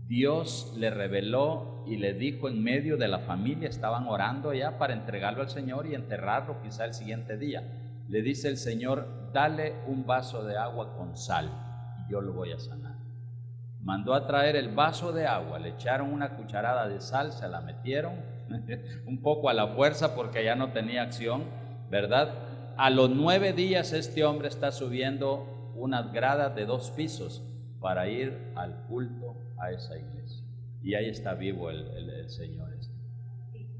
Dios le reveló y le dijo en medio de la familia, estaban orando ya para entregarlo al Señor y enterrarlo quizá el siguiente día. Le dice el Señor: dale un vaso de agua con sal y yo lo voy a sanar. Mandó a traer el vaso de agua, le echaron una cucharada de sal, se la metieron un poco a la fuerza porque ya no tenía acción, ¿verdad? A los 9 días este hombre está subiendo unas gradas de 2 pisos para ir al culto a esa iglesia. Y ahí está vivo el Señor.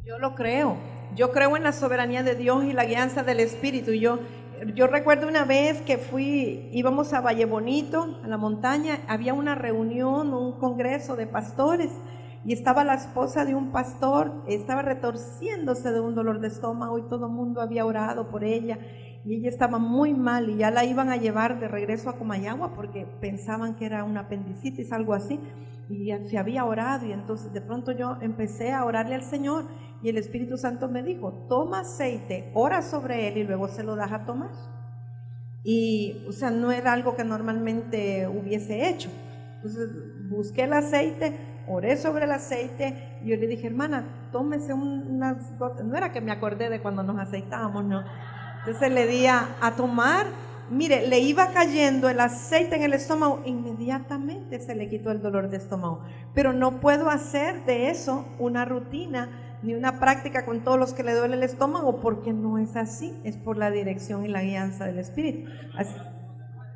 Yo lo creo. Yo creo en la soberanía de Dios y la guianza del Espíritu. Yo recuerdo una vez que íbamos a Valle Bonito, a la montaña, había una reunión, un congreso de pastores, y estaba la esposa de un pastor, estaba retorciéndose de un dolor de estómago y todo el mundo había orado por ella. Y ella estaba muy mal y ya la iban a llevar de regreso a Comayagua porque pensaban que era una apendicitis, algo así, y ya se había orado. Y entonces de pronto yo empecé a orarle al Señor y el Espíritu Santo me dijo: toma aceite, ora sobre él y luego se lo das a tomar. Y o sea, no era algo que normalmente hubiese hecho. Entonces busqué el aceite, oré sobre el aceite y yo le dije: hermana, tómese unas gotas. No era que me acordé de cuando nos aceitábamos, no. Entonces le di a tomar. Mire, le iba cayendo el aceite en el estómago, inmediatamente se le quitó el dolor de estómago. Pero no puedo hacer de eso una rutina ni una práctica con todos los que le duele el estómago, porque no es así, es por la dirección y la guianza del Espíritu. Así,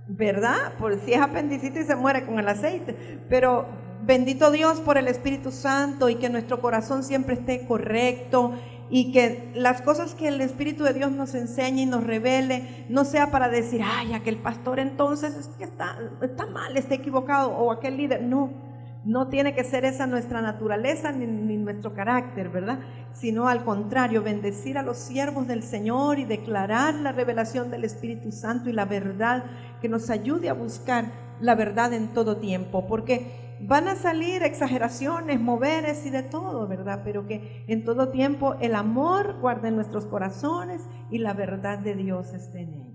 ¿verdad? Por si es apendicitis se muere con el aceite, pero bendito Dios por el Espíritu Santo y que nuestro corazón siempre esté correcto. Y que las cosas que el Espíritu de Dios nos enseñe y nos revele no sea para decir: ay, aquel pastor entonces es que está mal, está equivocado, o aquel líder. No tiene que ser esa nuestra naturaleza ni nuestro carácter, ¿verdad? Sino al contrario, bendecir a los siervos del Señor y declarar la revelación del Espíritu Santo y la verdad, que nos ayude a buscar la verdad en todo tiempo, porque van a salir exageraciones, moveres y de todo, ¿verdad? Pero que en todo tiempo el amor guarde en nuestros corazones y la verdad de Dios esté en ellos.